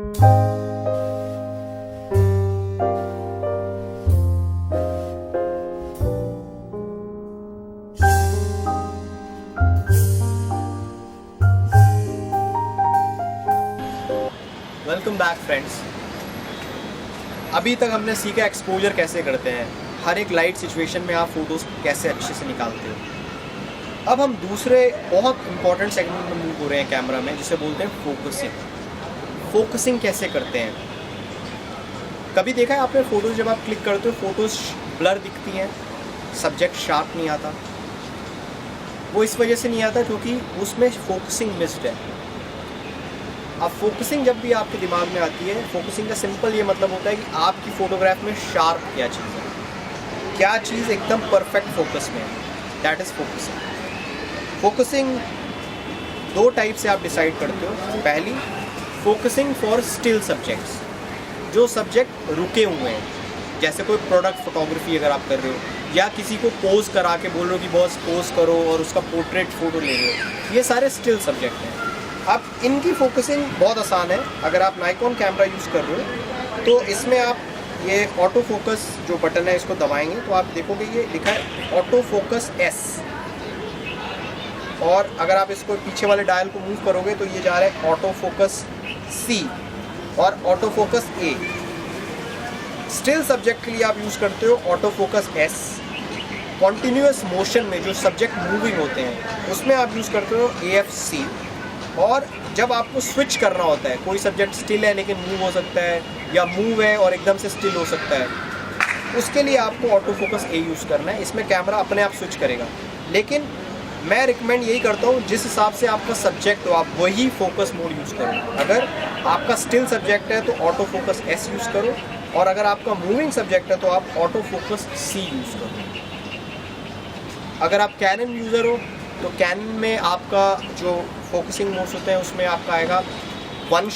Welcome back friends. अभी तक हमने सीखा एक्सपोजर कैसे करते हैं, हर एक लाइट सिचुएशन में आप फ़ोटोज़ कैसे अच्छे से निकालते हो। अब हम दूसरे बहुत इंपॉर्टेंट सेगमेंट में मूव हो रहे हैं कैमरा में, जिसे बोलते हैं फोकसिंग। फोकसिंग कैसे करते हैं? कभी देखा है आपने फ़ोटोज़ जब आप क्लिक करते हो फ़ोटोज़ ब्लर दिखती हैं, सब्जेक्ट शार्प नहीं आता। वो इस वजह से नहीं आता क्योंकि उसमें फोकसिंग मिस्ड है। अब फोकसिंग जब भी आपके दिमाग में आती है, फोकसिंग का सिंपल ये मतलब होता है कि आपकी फ़ोटोग्राफ में शार्प क्या चीज़ है, क्या चीज़ एकदम परफेक्ट फोकस में है, दैट इज़ फोकसिंग। फोकसिंग दो टाइप से आप डिसाइड करते हो। पहली, फोकसिंग फॉर स्टिल सब्जेक्ट्स, जो सब्जेक्ट रुके हुए हैं, जैसे कोई प्रोडक्ट फोटोग्राफी अगर आप कर रहे हो या किसी को पोज करा के बोल रहे हो कि बॉस पोज करो और उसका पोर्ट्रेट फ़ोटो ले रहे हो, ये सारे स्टिल सब्जेक्ट हैं। अब इनकी फोकसिंग बहुत आसान है। अगर आप नाइकॉन कैमरा यूज़ कर रहे हो तो इसमें आप ये ऑटो फोकस जो बटन है इसको दबाएंगे तो आप देखोगे ये लिखा है ऑटो फोकस एस, और अगर आप इसको पीछे वाले डायल को मूव करोगे तो ये जा रहा है ऑटो फोकस सी और ऑटो फोकस ए। स्टिल सब्जेक्ट के लिए आप यूज़ करते हो auto focus S. Continuous motion में जो सब्जेक्ट मूविंग होते हैं उसमें आप यूज़ करते हो AFC। और जब आपको स्विच करना होता है, कोई सब्जेक्ट स्टिल है लेकिन मूव हो सकता है, या मूव है और एकदम से स्टिल हो सकता है, उसके लिए आपको ऑटो फोकस ए यूज़ करना है। इसमें कैमरा अपने आप स्विच करेगा। लेकिन मैं रिकमेंड यही करता हूँ जिस हिसाब से आपका सब्जेक्ट हो आप वही फोकस मोड यूज़ करो। अगर आपका स्टिल सब्जेक्ट है तो ऑटो फोकस एस यूज़ करो, और अगर आपका मूविंग सब्जेक्ट है तो आप ऑटो फोकस सी यूज़ करो। अगर आप कैनन यूज़र हो तो कैनन में आपका जो फोकसिंग मोड्स होते हैं उसमें आपका आएगा वन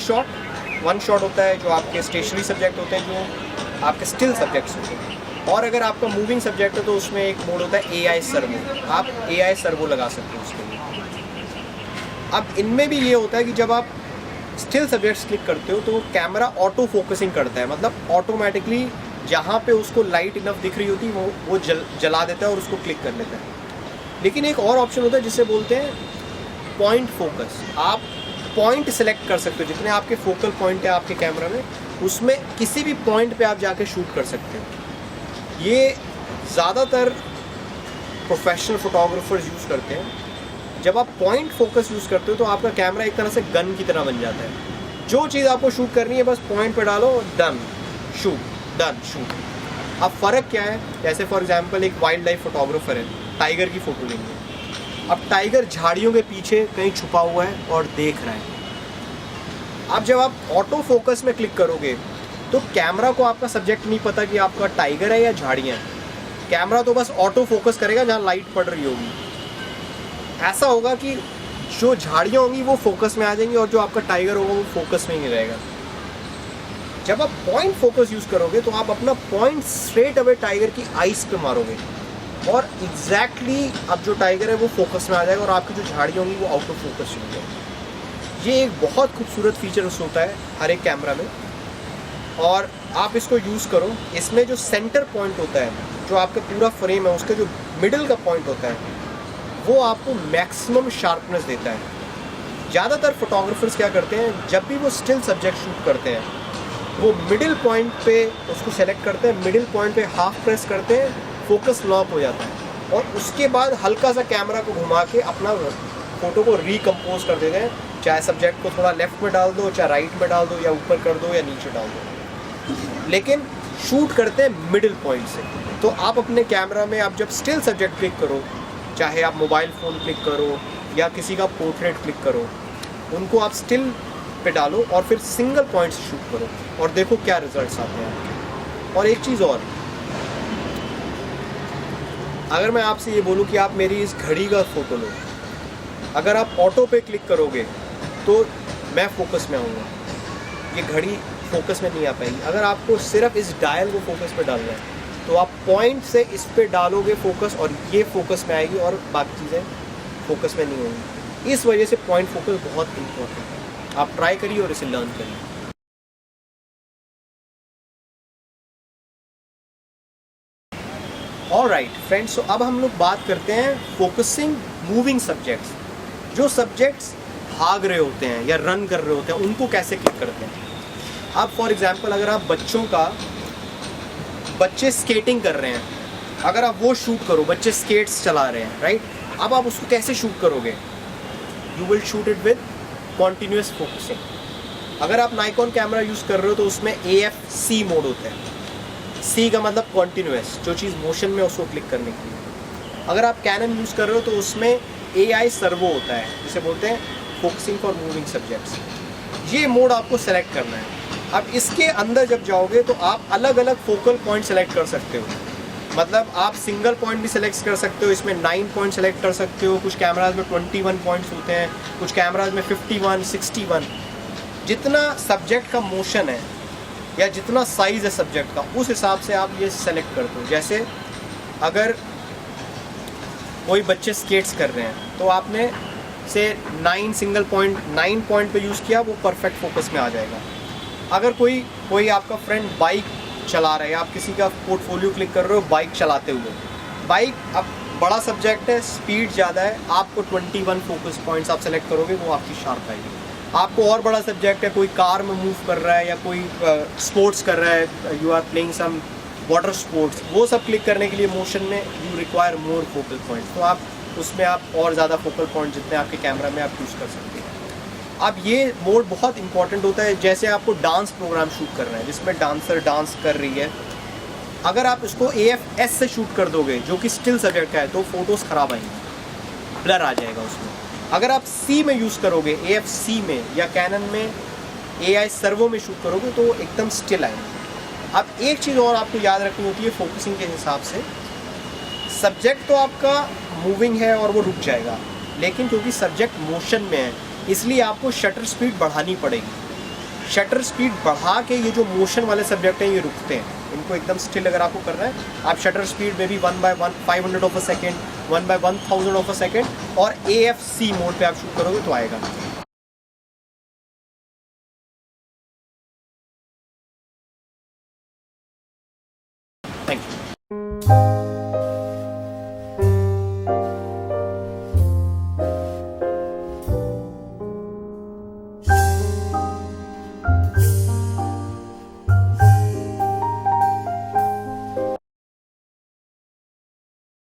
शॉट होता है जो आपके स्टेशनरी सब्जेक्ट होते हैं, जो आपके स्टिल सब्जेक्ट्स होते हैं। और अगर आपका मूविंग सब्जेक्ट है तो उसमें एक मोड होता है AI सर्वो, आप AI सर्वो लगा सकते हो उसके लिए। अब इनमें भी ये होता है कि जब आप स्टिल सब्जेक्ट्स क्लिक करते हो तो कैमरा ऑटो फोकसिंग करता है, मतलब ऑटोमेटिकली जहाँ पे उसको लाइट इनफ दिख रही होती है वो जला देता है और उसको क्लिक कर लेता है। लेकिन एक और ऑप्शन होता है जिसे बोलते हैं पॉइंट फोकस। आप पॉइंट सेलेक्ट कर सकते हो, जितने आपके फोकल पॉइंट है आपके कैमरा में उसमें किसी भी पॉइंट पे आप जाके शूट कर सकते हो। ये ज़्यादातर प्रोफेशनल फोटोग्राफर्स यूज़ करते हैं। जब आप पॉइंट फोकस यूज़ करते हो तो आपका कैमरा एक तरह से गन की तरह बन जाता है। जो चीज़ आपको शूट करनी है बस पॉइंट पे डालो, डन शूट। अब फ़र्क क्या है? जैसे फॉर एग्जांपल एक वाइल्ड लाइफ फोटोग्राफर है, टाइगर की फ़ोटो लेंगे। अब टाइगर झाड़ियों के पीछे कहीं छुपा हुआ है और देख रहा है। अब जब आप ऑटो फोकस में क्लिक करोगे तो कैमरा को आपका सब्जेक्ट नहीं पता कि आपका टाइगर है या झाड़ियाँ हैं। कैमरा तो बस ऑटो फोकस करेगा जहाँ लाइट पड़ रही होगी। ऐसा होगा कि जो झाड़ियाँ होंगी वो फोकस में आ जाएंगी और जो आपका टाइगर होगा वो फोकस में ही रहेगा। जब आप पॉइंट फोकस यूज़ करोगे तो आप अपना पॉइंट स्ट्रेट अवे टाइगर की आइस पे मारोगे और एग्जैक्टली अब जो टाइगर है वो फोकस में आ जाएगा और आपकी जो झाड़ियाँ होंगी वो आउट ऑफ फोकस हो जाएगी। ये एक बहुत खूबसूरत फीचर होता है हर एक कैमरा में, और आप इसको यूज़ करो। इसमें जो सेंटर पॉइंट होता है, जो आपका पूरा फ्रेम है उसका जो मिडिल का पॉइंट होता है वो आपको मैक्सिमम शार्पनेस देता है। ज़्यादातर फोटोग्राफर्स क्या करते हैं, जब भी वो स्टिल सब्जेक्ट शूट करते हैं वो मिडिल पॉइंट पे उसको सेलेक्ट करते हैं, मिडिल पॉइंट पे हाफ प्रेस करते हैं, फोकस लॉक हो जाता है और उसके बाद हल्का सा कैमरा को घुमा के अपना फ़ोटो को रिकम्पोज कर देते हैं। चाहे सब्जेक्ट को थोड़ा लेफ़्ट में डाल दो, चाहे राइट में डाल दो, या ऊपर कर दो या नीचे डाल दो, लेकिन शूट करते हैं मिडिल पॉइंट से। तो आप अपने कैमरा में आप जब स्टिल सब्जेक्ट क्लिक करो, चाहे आप मोबाइल फ़ोन क्लिक करो या किसी का पोर्ट्रेट क्लिक करो, उनको आप स्टिल पे डालो और फिर सिंगल पॉइंट से शूट करो और देखो क्या रिजल्ट्स आते हैं। और एक चीज़ और, अगर मैं आपसे ये बोलूँ कि आप मेरी इस घड़ी का फ़ोटो लो, अगर आप ऑटो पे क्लिक करोगे तो मैं फोकस में आऊँगा, ये घड़ी फोकस में नहीं आ पाएगी। अगर आपको सिर्फ इस डायल को फोकस पे डालना है तो आप पॉइंट से इस पे डालोगे फोकस और ये फोकस में आएगी और बाकी चीज़ें फोकस में नहीं होंगी। इस वजह से पॉइंट फोकस बहुत इंपॉर्टेंट है। आप ट्राई करिए और इसे लर्न करिए। ऑलराइट फ्रेंड्स, तो अब हम लोग बात करते हैं फोकसिंग मूविंग सब्जेक्ट्स। जो सब्जेक्ट्स भाग रहे होते हैं या रन कर रहे होते हैं उनको कैसे क्लिक करते हैं। अब फॉर एग्जांपल अगर आप बच्चे स्केटिंग कर रहे हैं, अगर आप वो शूट करो, बच्चे स्केट्स चला रहे हैं, राइट, अब आप उसको कैसे शूट करोगे? You will shoot it with continuous focusing. अगर आप नाइकॉन कैमरा यूज़ कर रहे हो तो उसमें AFC मोड होता है। C का मतलब कॉन्टिन्यूस, जो चीज़ मोशन में उसको क्लिक करने के लिए। अगर आप कैनन यूज़ कर रहे हो तो उसमें AI सर्वो होता है, जिसे बोलते हैं फोकसिंग फॉर मूविंग सब्जेक्ट्स। ये मोड आपको सेलेक्ट करना है। अब इसके अंदर जब जाओगे तो आप अलग अलग फोकल पॉइंट सेलेक्ट कर सकते हो। मतलब आप सिंगल पॉइंट भी सेलेक्ट कर सकते हो, इसमें 9 पॉइंट सेलेक्ट कर सकते हो। कुछ कैमराज में 21 पॉइंट्स होते हैं, कुछ कैमराज में 51, 61। जितना सब्जेक्ट का मोशन है या जितना साइज़ है सब्जेक्ट का, उस हिसाब से आप ये सेलेक्ट करते हो। जैसे अगर कोई बच्चे स्केट्स कर रहे हैं तो आपने से 9 पॉइंट पे यूज़ किया, वो परफेक्ट फोकस में आ जाएगा। अगर कोई आपका फ्रेंड बाइक चला रहा है, आप किसी का पोर्टफोलियो क्लिक कर रहे हो बाइक चलाते हुए, बाइक अब बड़ा सब्जेक्ट है, स्पीड ज़्यादा है, आपको 21 फोकस पॉइंट्स आप सेलेक्ट करोगे, वो आपकी शार्प आएगी। आपको और बड़ा सब्जेक्ट है, कोई कार में मूव कर रहा है या कोई स्पोर्ट्स कर रहा है, you are playing some water sports, वो सब क्लिक करने के लिए मोशन में you require more focal points. तो आप उसमें आप और ज़्यादा फोकल पॉइंट जितने आपके कैमरा में आप यूज़ कर सकते हैं। अब ये मोड बहुत इंपॉर्टेंट होता है। जैसे आपको डांस प्रोग्राम शूट करना है जिसमें डांसर डांस कर रही है, अगर आप इसको AFS से शूट कर दोगे जो कि स्टिल सब्जेक्ट का है, तो फोटोज़ ख़राब आएंगी, ब्लर आ जाएगा उसमें। अगर आप C में यूज़ करोगे, AFC में या कैनन में AI सर्वो में शूट करोगे तो एकदम स्टिल आएंगे। अब एक चीज़ और आपको याद रखनी होती है फोकसिंग के हिसाब से, सब्जेक्ट तो आपका मूविंग है और वो रुक जाएगा, लेकिन क्योंकि सब्जेक्ट मोशन में है इसलिए आपको शटर स्पीड बढ़ानी पड़ेगी। शटर स्पीड बढ़ा के ये जो मोशन वाले सब्जेक्ट हैं ये रुकते हैं, इनको एकदम स्टिल अगर आपको करना है, आप शटर स्पीड में भी 1/500 of a second, 1/1000 of a second और AFC मोड पे आप शूट करोगे तो आएगा। Thank you.